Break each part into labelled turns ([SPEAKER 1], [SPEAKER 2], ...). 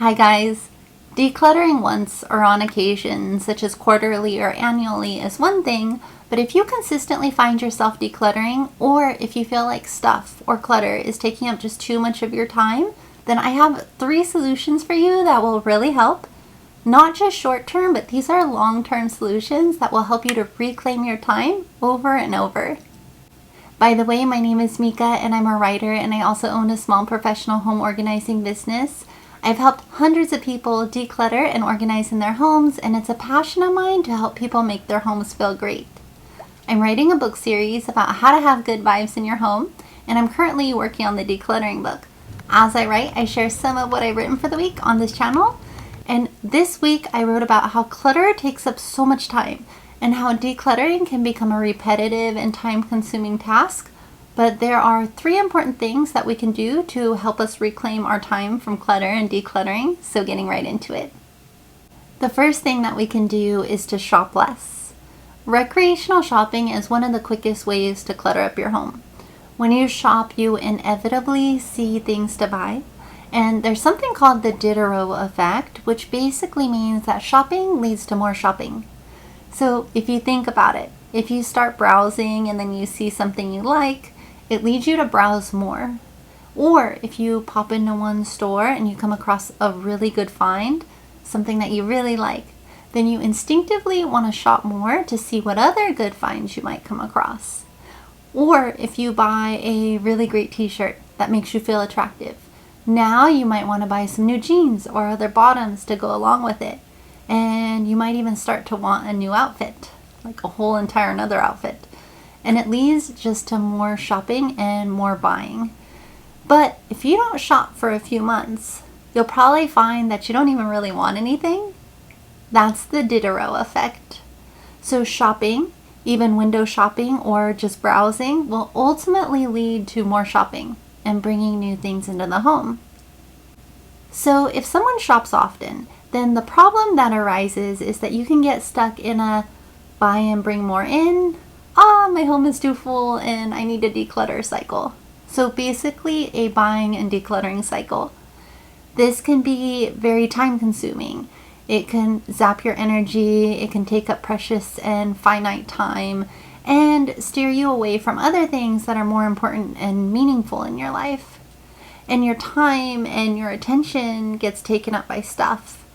[SPEAKER 1] Hi guys! Decluttering once or on occasion, such as quarterly or annually, is one thing, but if you consistently find yourself decluttering, or if you feel like stuff or clutter is taking up just too much of your time, then I have 3 solutions for you that will really help. Not just short term, but these are long-term solutions that will help you to reclaim your time over and over. By the way, my name is Mika and I'm a writer, and I also own a small professional home organizing business. I've helped hundreds of people declutter and organize in their homes, and it's a passion of mine to help people make their homes feel great. I'm writing a book series about how to have good vibes in your home, and I'm currently working on the Decluttering Book. As I write, I share some of what I've written for the week on this channel, and this week I wrote about how clutter takes up so much time, and how decluttering can become a repetitive and time-consuming task. But there are 3 important things that we can do to help us reclaim our time from clutter and decluttering, so getting right into it. The first thing that we can do is to shop less. Recreational shopping is one of the quickest ways to clutter up your home. When you shop, you inevitably see things to buy, and there's something called the Diderot effect, which basically means that shopping leads to more shopping. So if you think about it, if you start browsing and then you see something you like, it leads you to browse more. Or if you pop into one store and you come across a really good find, something that you really like, then you instinctively want to shop more to see what other good finds you might come across. Or if you buy a really great t-shirt that makes you feel attractive, now you might want to buy some new jeans or other bottoms to go along with it. And you might even start to want a new outfit, like a whole entire another outfit. And it leads just to more shopping and more buying. But if you don't shop for a few months, you'll probably find that you don't even really want anything. That's the Diderot effect. So shopping, even window shopping or just browsing, will ultimately lead to more shopping and bringing new things into the home. So if someone shops often, then the problem that arises is that you can get stuck in a buy and bring more in, my home is too full and I need a declutter cycle. So basically a buying and decluttering cycle. This can be very time consuming. It can zap your energy, it can take up precious and finite time, and steer you away from other things that are more important and meaningful in your life. And your time and your attention gets taken up by stuff,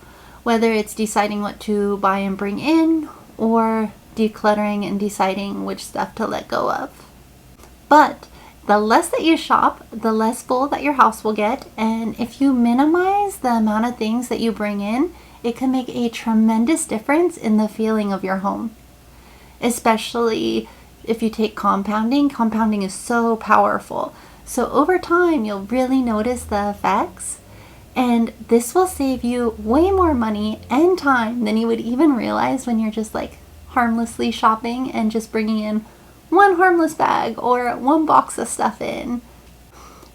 [SPEAKER 1] whether it's deciding what to buy and bring in, or decluttering and deciding which stuff to let go of. But the less that you shop, the less full that your house will get, and if you minimize the amount of things that you bring in, it can make a tremendous difference in the feeling of your home. Especially if you take compounding. Compounding is so powerful. So over time, you'll really notice the effects, and this will save you way more money and time than you would even realize when you're just like harmlessly shopping and just bringing in one harmless bag or one box of stuff in.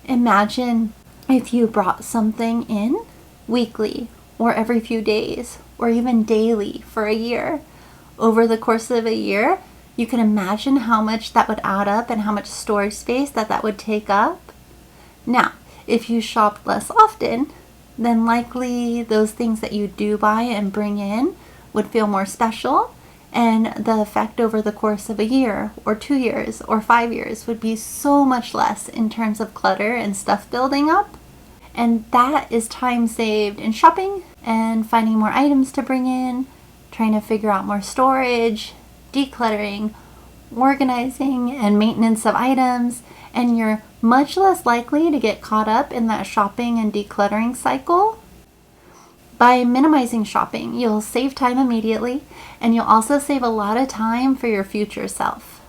[SPEAKER 1] Imagine if you brought something in weekly or every few days or even daily for a year. Over the course of a year, you can imagine how much that would add up and how much storage space that would take up. Now, if you shopped less often, then likely those things that you do buy and bring in would feel more special, and the effect over the course of a year or 2 years or 5 years would be so much less in terms of clutter and stuff building up. And that is time saved in shopping and finding more items to bring in, trying to figure out more storage, decluttering, organizing, and maintenance of items, and you're much less likely to get caught up in that shopping and decluttering cycle. By minimizing shopping, you'll save time immediately, and you'll also save a lot of time for your future self.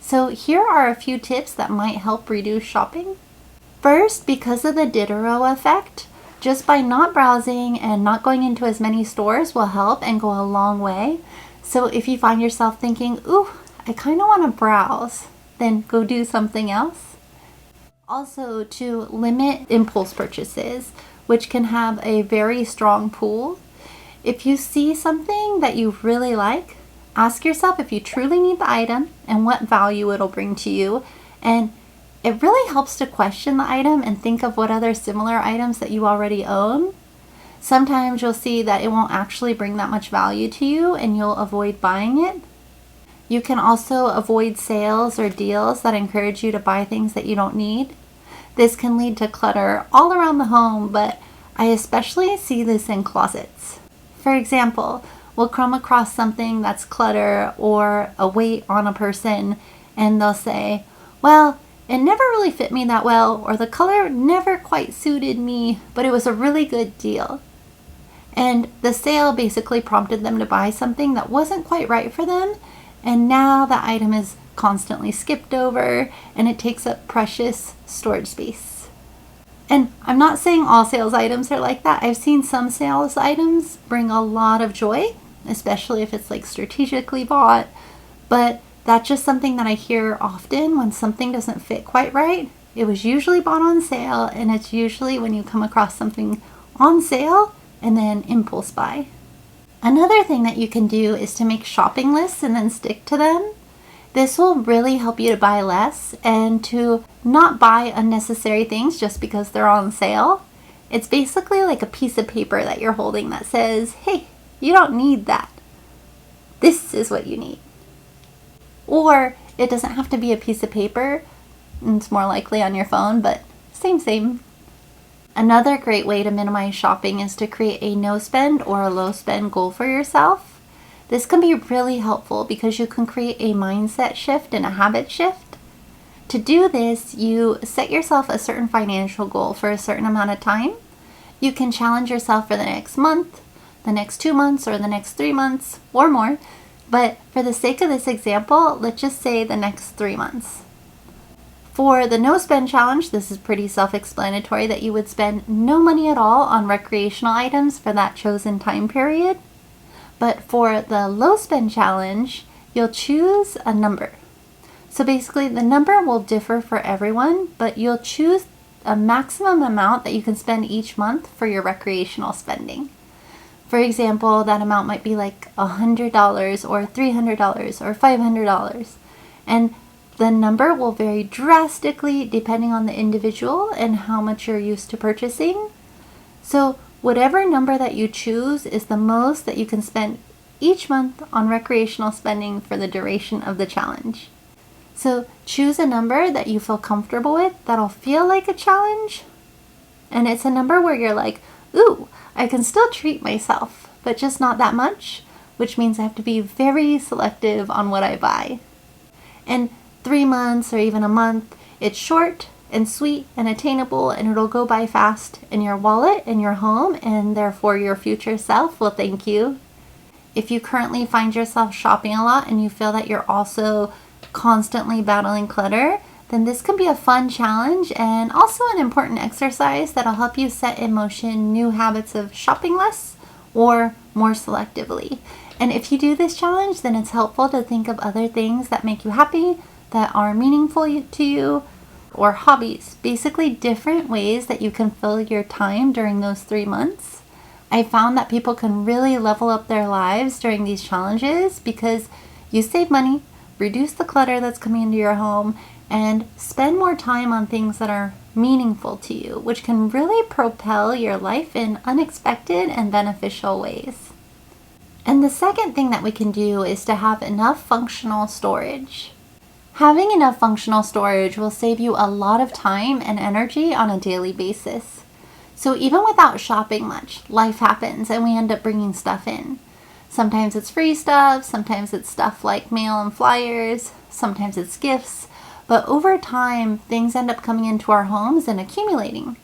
[SPEAKER 1] So here are a few tips that might help reduce shopping. First, because of the Diderot effect, just by not browsing and not going into as many stores will help and go a long way. So if you find yourself thinking, ooh, I kind of want to browse, then go do something else. Also, to limit impulse purchases, which can have a very strong pull. If you see something that you really like, ask yourself if you truly need the item and what value it'll bring to you. And it really helps to question the item and think of what other similar items that you already own. Sometimes you'll see that it won't actually bring that much value to you and you'll avoid buying it. You can also avoid sales or deals that encourage you to buy things that you don't need. This can lead to clutter all around the home, but I especially see this in closets. For example, we'll come across something that's clutter or a weight on a person, and they'll say, well, it never really fit me that well, or the color never quite suited me, but it was a really good deal. And the sale basically prompted them to buy something that wasn't quite right for them, and now the item is constantly skipped over and it takes up precious storage space. And I'm not saying all sales items are like that. I've seen some sales items bring a lot of joy, especially if it's like strategically bought, but that's just something that I hear often when something doesn't fit quite right. It was usually bought on sale, and it's usually when you come across something on sale and then impulse buy. Another thing that you can do is to make shopping lists and then stick to them. This will really help you to buy less and to not buy unnecessary things just because they're on sale. It's basically like a piece of paper that you're holding that says, hey, you don't need that. This is what you need. Or it doesn't have to be a piece of paper. It's more likely on your phone, but same. Another great way to minimize shopping is to create a no spend or a low spend goal for yourself. This can be really helpful because you can create a mindset shift and a habit shift. To do this, you set yourself a certain financial goal for a certain amount of time. You can challenge yourself for the next month, the next 2 months, or the next 3 months, or more. But for the sake of this example, let's just say the next 3 months. For the no spend challenge, this is pretty self-explanatory that you would spend no money at all on recreational items for that chosen time period. But for the low spend challenge, you'll choose a number. So basically the number will differ for everyone, but you'll choose a maximum amount that you can spend each month for your recreational spending. For example, that amount might be like $100 or $300 or $500. And the number will vary drastically depending on the individual and how much you're used to purchasing. So whatever number that you choose is the most that you can spend each month on recreational spending for the duration of the challenge. So choose a number that you feel comfortable with that'll feel like a challenge. And it's a number where you're like, ooh, I can still treat myself, but just not that much, which means I have to be very selective on what I buy. And 3 months or even a month, it's short and sweet and attainable, and it'll go by fast in your wallet and your home, and therefore your future self will thank you. If you currently find yourself shopping a lot and you feel that you're also constantly battling clutter, then this can be a fun challenge and also an important exercise that'll help you set in motion new habits of shopping less or more selectively. And if you do this challenge, then it's helpful to think of other things that make you happy, that are meaningful to you, or hobbies. Basically different ways that you can fill your time during those 3 months. I found that people can really level up their lives during these challenges because you save money, reduce the clutter that's coming into your home, and spend more time on things that are meaningful to you, which can really propel your life in unexpected and beneficial ways. And the second thing that we can do is to have enough functional storage. Having enough functional storage will save you a lot of time and energy on a daily basis. So even without shopping much, life happens and we end up bringing stuff in. Sometimes it's free stuff, sometimes it's stuff like mail and flyers, sometimes it's gifts, but over time, things end up coming into our homes and accumulating.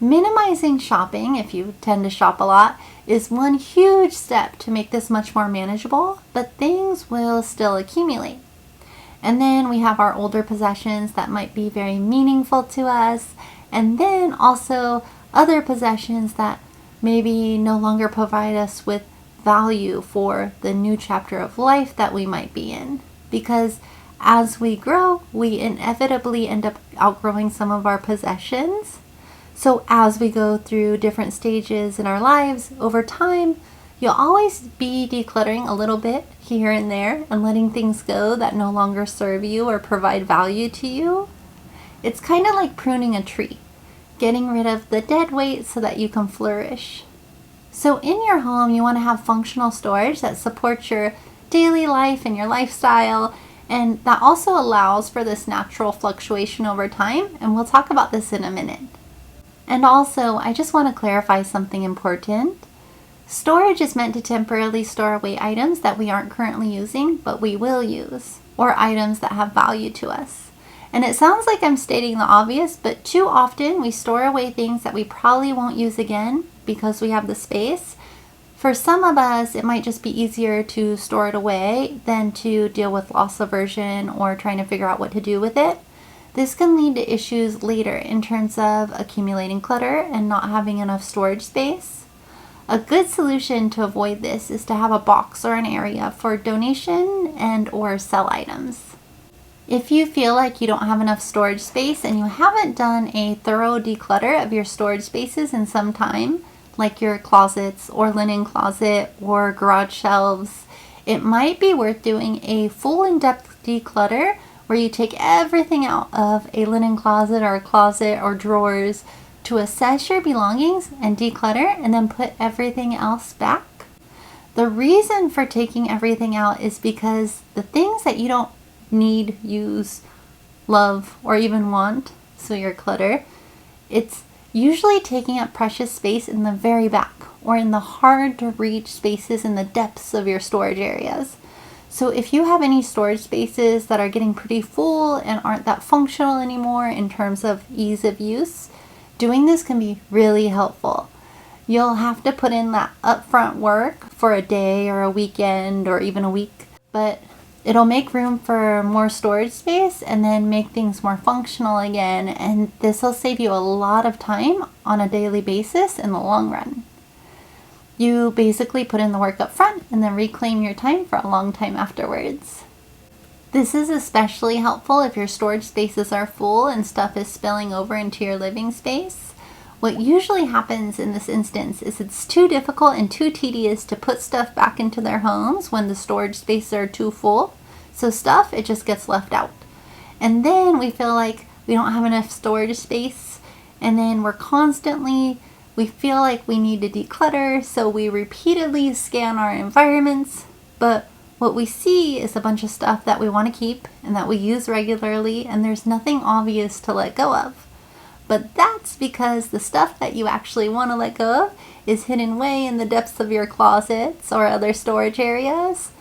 [SPEAKER 1] Minimizing shopping, if you tend to shop a lot, is one huge step to make this much more manageable, but things will still accumulate. And then we have our older possessions that might be very meaningful to us, and then also other possessions that maybe no longer provide us with value for the new chapter of life that we might be in. Because as we grow, we inevitably end up outgrowing some of our possessions. So as we go through different stages in our lives, over time, you'll always be decluttering a little bit here and there and letting things go that no longer serve you or provide value to you. It's kind of like pruning a tree, getting rid of the dead weight so that you can flourish. So in your home, you want to have functional storage that supports your daily life and your lifestyle, and that also allows for this natural fluctuation over time, and we'll talk about this in a minute. And also, I just want to clarify something important. Storage is meant to temporarily store away items that we aren't currently using, but we will use, or items that have value to us. And it sounds like I'm stating the obvious, but too often we store away things that we probably won't use again because we have the space. For some of us, it might just be easier to store it away than to deal with loss aversion or trying to figure out what to do with it. This can lead to issues later in terms of accumulating clutter and not having enough storage space. A good solution to avoid this is to have a box or an area for donation and or sell items. If you feel like you don't have enough storage space and you haven't done a thorough declutter of your storage spaces in some time, like your closets or linen closet or garage shelves, it might be worth doing a full in-depth declutter where you take everything out of a linen closet or drawers to assess your belongings and declutter and then put everything else back. The reason for taking everything out is because the things that you don't need, use, love, or even want, so your clutter, it's usually taking up precious space in the very back or in the hard to reach spaces in the depths of your storage areas. So if you have any storage spaces that are getting pretty full and aren't that functional anymore in terms of ease of use, doing this can be really helpful. You'll have to put in that upfront work for a day or a weekend or even a week, but it'll make room for more storage space and then make things more functional again, and this will save you a lot of time on a daily basis in the long run. You basically put in the work up front and then reclaim your time for a long time afterwards. This is especially helpful if your storage spaces are full and stuff is spilling over into your living space. What usually happens in this instance is it's too difficult and too tedious to put stuff back into their homes when the storage spaces are too full. So it just gets left out. And then we feel like we don't have enough storage space, and then we feel like we need to declutter, so we repeatedly scan our environments, but what we see is a bunch of stuff that we want to keep and that we use regularly, and there's nothing obvious to let go of. But that's because the stuff that you actually want to let go of is hidden way in the depths of your closets or other storage areas.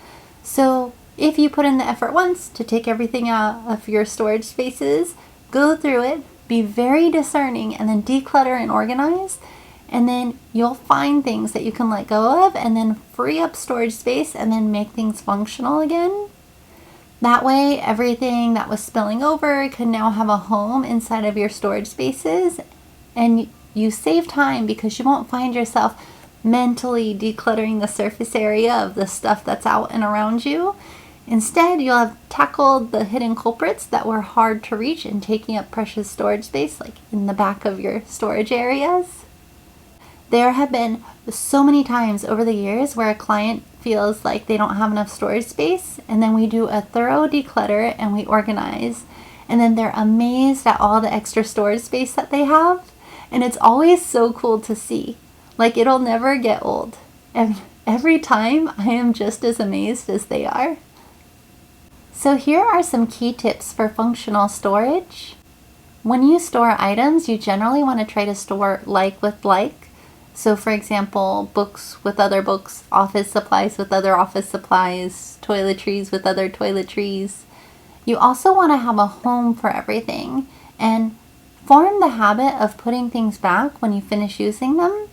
[SPEAKER 1] So if you put in the effort once to take everything out of your storage spaces, go through it, be very discerning, and then declutter and organize, and then you'll find things that you can let go of and then free up storage space and then make things functional again. That way, everything that was spilling over can now have a home inside of your storage spaces, and you save time because you won't find yourself mentally decluttering the surface area of the stuff that's out and around you. Instead, you'll have tackled the hidden culprits that were hard to reach and taking up precious storage space, like in the back of your storage areas. There have been so many times over the years where a client feels like they don't have enough storage space, and then we do a thorough declutter and we organize, and then they're amazed at all the extra storage space that they have, and it's always so cool to see. Like, it'll never get old, and every time I am just as amazed as they are. So here are some key tips for functional storage. When you store items, you generally want to try to store like with like. So for example, books with other books, office supplies with other office supplies, toiletries with other toiletries. You also want to have a home for everything and form the habit of putting things back when you finish using them.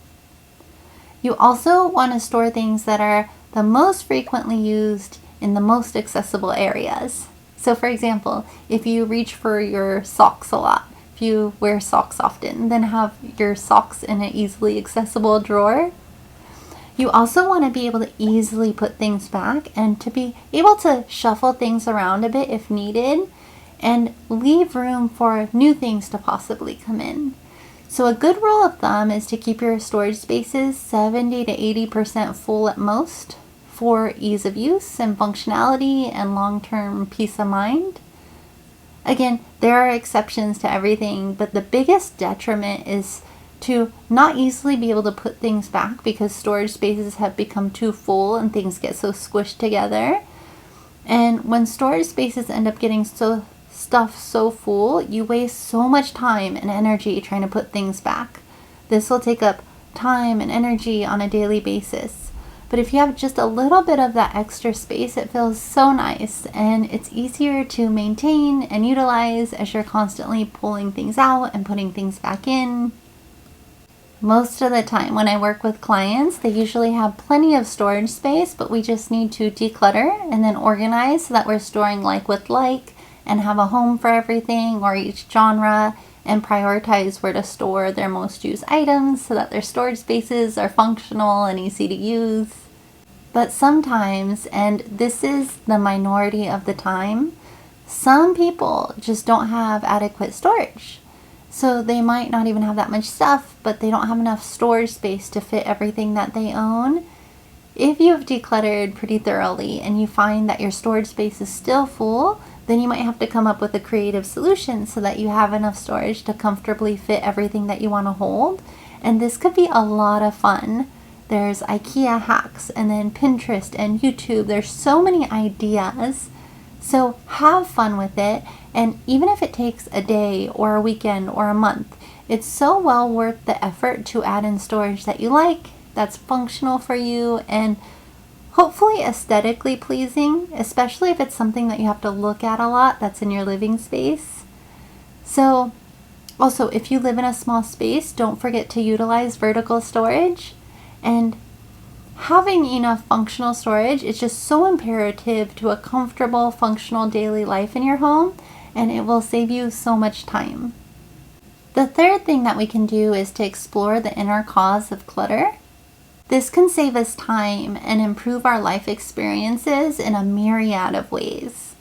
[SPEAKER 1] You also want to store things that are the most frequently used in the most accessible areas. So for example, if you reach for your socks a lot, if you wear socks often, then have your socks in an easily accessible drawer. You also want to be able to easily put things back and to be able to shuffle things around a bit if needed and leave room for new things to possibly come in. So a good rule of thumb is to keep your storage spaces 70 to 80% full at most for ease of use and functionality and long-term peace of mind. Again, there are exceptions to everything, but the biggest detriment is to not easily be able to put things back because storage spaces have become too full and things get so squished together. And when storage spaces end up getting stuffed so full, you waste so much time and energy trying to put things back. This will take up time and energy on a daily basis. But if you have just a little bit of that extra space, it feels so nice and it's easier to maintain and utilize as you're constantly pulling things out and putting things back in. Most of the time when I work with clients, they usually have plenty of storage space, but we just need to declutter and then organize so that we're storing like with like and have a home for everything or each genre, and prioritize where to store their most used items so that their storage spaces are functional and easy to use. But sometimes, and this is the minority of the time, some people just don't have adequate storage. So they might not even have that much stuff, but they don't have enough storage space to fit everything that they own. If you've decluttered pretty thoroughly and you find that your storage space is still full, then you might have to come up with a creative solution so that you have enough storage to comfortably fit everything that you want to hold. And this could be a lot of fun. There's IKEA hacks and then Pinterest and YouTube. There's so many ideas. So have fun with it. And even if it takes a day or a weekend or a month, it's so well worth the effort to add in storage that you like, that's functional for you, and hopefully aesthetically pleasing, especially if it's something that you have to look at a lot that's in your living space. So also, if you live in a small space, don't forget to utilize vertical storage. And having enough functional storage is just so imperative to a comfortable, functional daily life in your home, and it will save you so much time. The third thing that we can do is to explore the inner cause of clutter. This can save us time and improve our life experiences in a myriad of ways.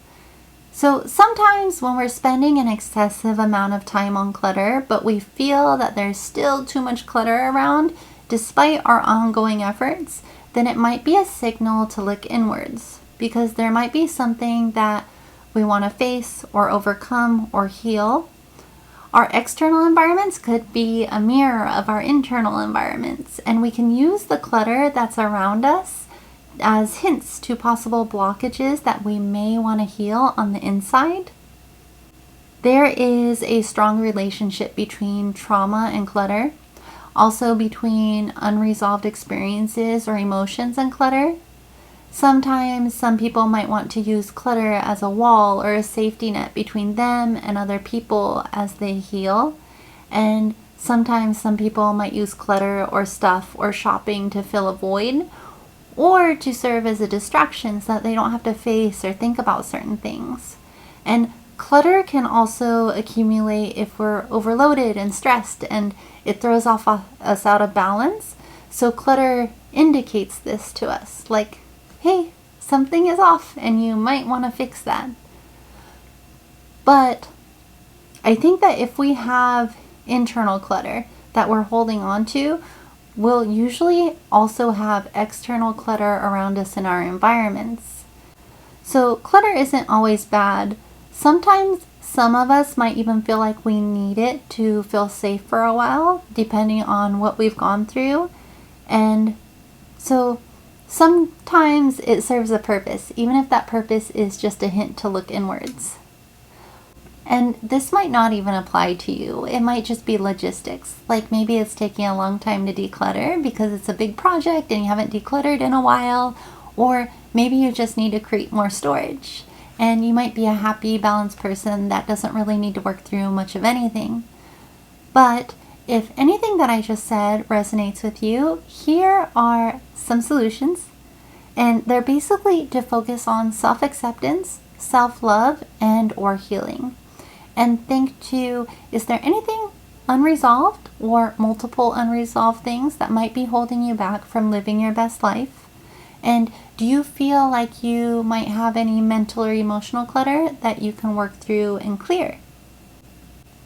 [SPEAKER 1] So sometimes when we're spending an excessive amount of time on clutter, but we feel that there's still too much clutter around, despite our ongoing efforts, then it might be a signal to look inwards, because there might be something that we want to face or overcome or heal. Our external environments could be a mirror of our internal environments, and we can use the clutter that's around us as hints to possible blockages that we may want to heal on the inside. There is a strong relationship between trauma and clutter, also between unresolved experiences or emotions and clutter. Sometimes some people might want to use clutter as a wall or a safety net between them and other people as they heal. And sometimes some people might use clutter or stuff or shopping to fill a void or to serve as a distraction so that they don't have to face or think about certain things. And clutter can also accumulate if we're overloaded and stressed, and it throws us out of balance. So clutter indicates this to us, like, hey, something is off and you might want to fix that. But I think that if we have internal clutter that we're holding on to, we'll usually also have external clutter around us in our environments. So clutter isn't always bad. Sometimes some of us might even feel like we need it to feel safe for a while, depending on what we've gone through. And so sometimes it serves a purpose, even if that purpose is just a hint to look inwards. And this might not even apply to you. It might just be logistics. Like maybe it's taking a long time to declutter because it's a big project and you haven't decluttered in a while. Or maybe you just need to create more storage. And you might be a happy, balanced person that doesn't really need to work through much of anything. But if anything that I just said resonates with you, here are some solutions. And they're basically to focus on self-acceptance, self-love, and or healing. And think too, is there anything unresolved or multiple unresolved things that might be holding you back from living your best life? And do you feel like you might have any mental or emotional clutter that you can work through and clear?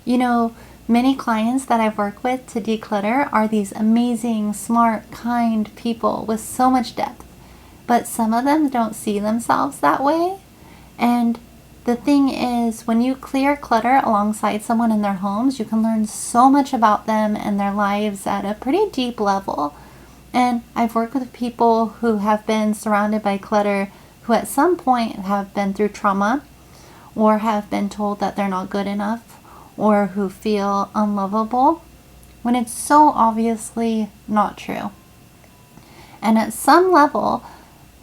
[SPEAKER 1] You know, many clients that I've worked with to declutter are these amazing, smart, kind people with so much depth. But some of them don't see themselves that way. And The thing is, when you clear clutter alongside someone in their homes, you can learn so much about them and their lives at a pretty deep level. And I've worked with people who have been surrounded by clutter who at some point have been through trauma or have been told that they're not good enough or who feel unlovable when it's so obviously not true. And at some level,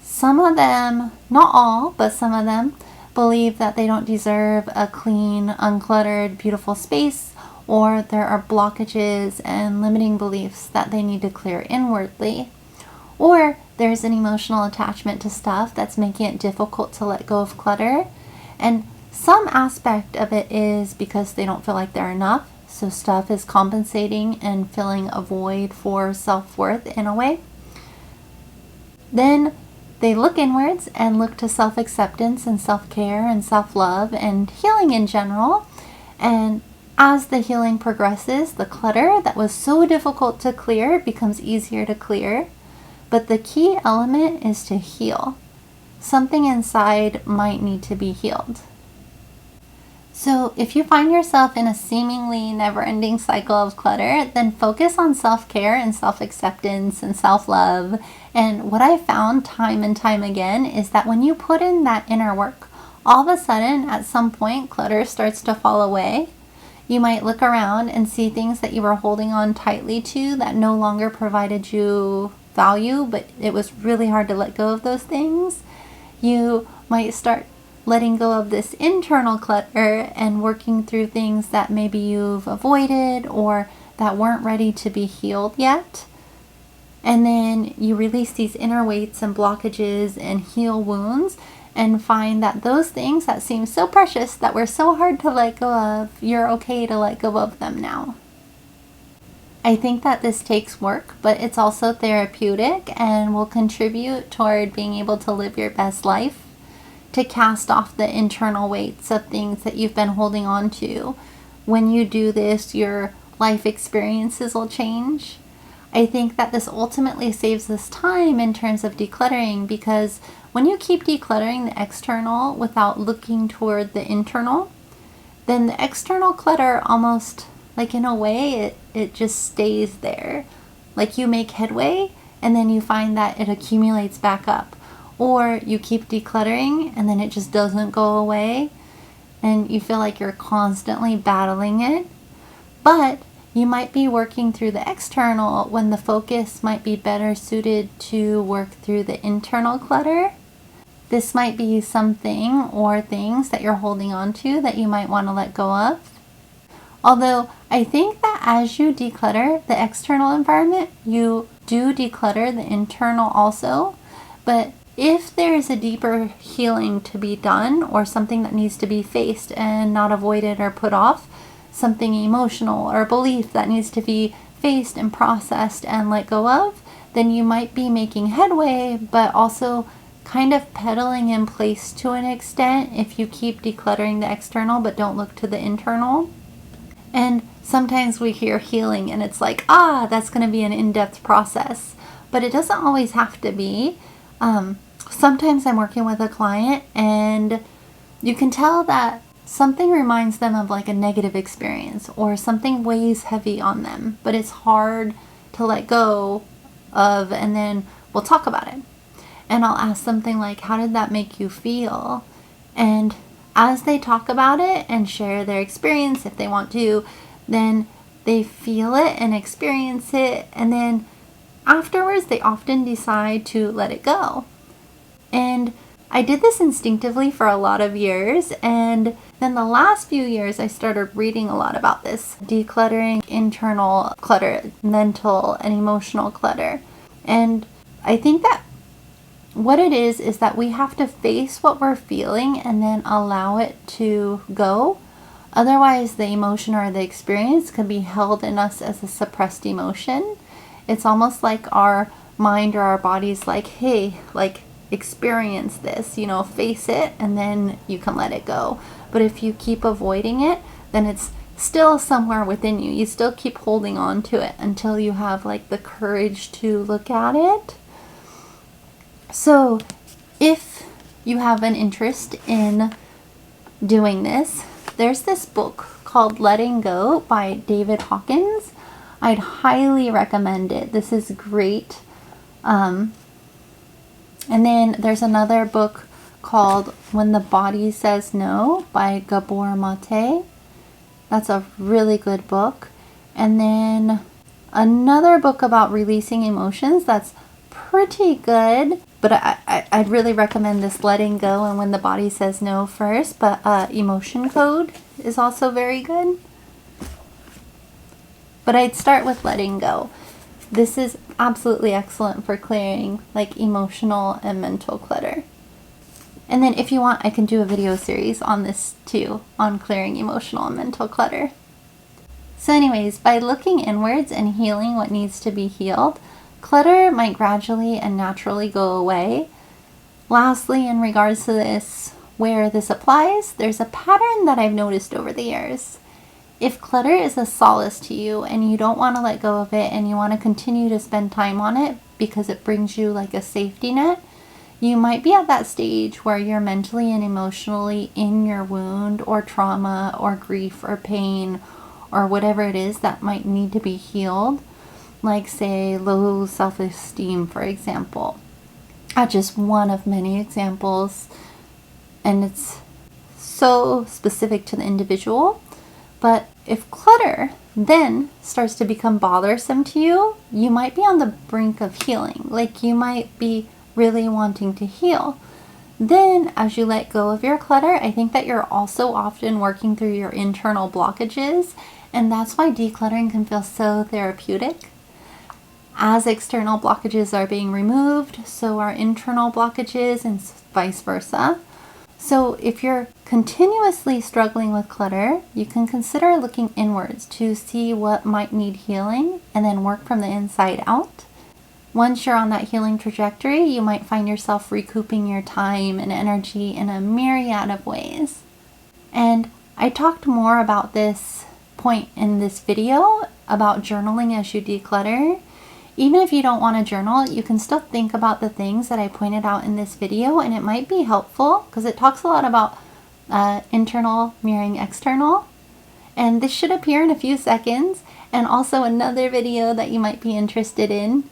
[SPEAKER 1] some of them, not all, but some of them, believe that they don't deserve a clean, uncluttered, beautiful space, or there are blockages and limiting beliefs that they need to clear inwardly. Or there's an emotional attachment to stuff that's making it difficult to let go of clutter. And some aspect of it is because they don't feel like they're enough, so stuff is compensating and filling a void for self-worth in a way. Then they look inwards and look to self-acceptance and self-care and self-love and healing in general. And as the healing progresses, the clutter that was so difficult to clear becomes easier to clear. But the key element is to heal. Something inside might need to be healed. So if you find yourself in a seemingly never-ending cycle of clutter, then focus on self-care and self-acceptance and self-love. And what I found time and time again is that when you put in that inner work, all of a sudden at some point clutter starts to fall away. You might look around and see things that you were holding on tightly to that no longer provided you value, but it was really hard to let go of those things. You might start letting go of this internal clutter and working through things that maybe you've avoided or that weren't ready to be healed yet. And then you release these inner weights and blockages and heal wounds and find that those things that seem so precious, that were so hard to let go of, you're okay to let go of them now. I think that this takes work, but it's also therapeutic and will contribute toward being able to live your best life, to cast off the internal weights of things that you've been holding on to. When you do this, your life experiences will change. I think that this ultimately saves us time in terms of decluttering, because when you keep decluttering the external without looking toward the internal, then the external clutter almost, like in a way, it just stays there. Like you make headway and then you find that it accumulates back up. Or you keep decluttering and then it just doesn't go away and you feel like you're constantly battling it. But you might be working through the external when the focus might be better suited to work through the internal clutter. This might be something or things that you're holding on to that you might want to let go of. Although I think that as you declutter the external environment, you do declutter the internal also. But if there is a deeper healing to be done or something that needs to be faced and not avoided or put off, something emotional or belief that needs to be faced and processed and let go of, then you might be making headway, but also kind of pedaling in place to an extent if you keep decluttering the external but don't look to the internal. And sometimes we hear healing and it's like, that's going to be an in-depth process, but it doesn't always have to be. Sometimes I'm working with a client and you can tell that something reminds them of like a negative experience or something weighs heavy on them, but it's hard to let go of, and then we'll talk about it. And I'll ask something like, how did that make you feel? And as they talk about it and share their experience, if they want to, then they feel it and experience it. And then afterwards, they often decide to let it go. And I did this instinctively for a lot of years. And then the last few years, I started reading a lot about this. Decluttering internal clutter, mental and emotional clutter. And I think that what it is that we have to face what we're feeling and then allow it to go. Otherwise, the emotion or the experience can be held in us as a suppressed emotion. It's almost like our mind or our body's like, hey, like experience this, face it, and then you can let it go. But if you keep avoiding it, then it's still somewhere within you. You still keep holding on to it until you have like the courage to look at it. So if you have an interest in doing this, there's this book called Letting Go by David Hawkins. I'd highly recommend it. This is great. And then there's another book called When the Body Says No by Gabor Mate. That's a really good book. And then another book about releasing emotions that's pretty good, but I'd really recommend this Letting Go and When the Body Says No first, but Emotion Code is also very good. But I'd start with Letting Go. This is absolutely excellent for clearing like emotional and mental clutter. And then if you want, I can do a video series on this too, on clearing emotional and mental clutter. So anyways, by looking inwards and healing what needs to be healed, clutter might gradually and naturally go away. Lastly, in regards to this, where this applies, there's a pattern that I've noticed over the years. If clutter is a solace to you and you don't want to let go of it and you want to continue to spend time on it because it brings you like a safety net, you might be at that stage where you're mentally and emotionally in your wound or trauma or grief or pain or whatever it is that might need to be healed, like say low self-esteem, for example. Just one of many examples, and it's so specific to the individual. But if clutter then starts to become bothersome to you, you might be on the brink of healing. Like you might be really wanting to heal. Then as you let go of your clutter, I think that you're also often working through your internal blockages, and that's why decluttering can feel so therapeutic. As external blockages are being removed, so are internal blockages and vice versa. So if you're continuously struggling with clutter, you can consider looking inwards to see what might need healing and then work from the inside out. Once you're on that healing trajectory, you might find yourself recouping your time and energy in a myriad of ways. And I talked more about this point in this video about journaling as you declutter. Even if you don't want to journal, you can still think about the things that I pointed out in this video, and it might be helpful because it talks a lot about internal mirroring external. And this should appear in a few seconds, and also another video that you might be interested in.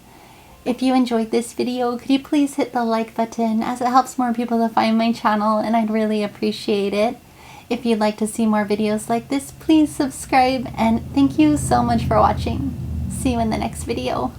[SPEAKER 1] If you enjoyed this video, could you please hit the like button, as it helps more people to find my channel, and I'd really appreciate it. If you'd like to see more videos like this, please subscribe, and thank you so much for watching. See you in the next video.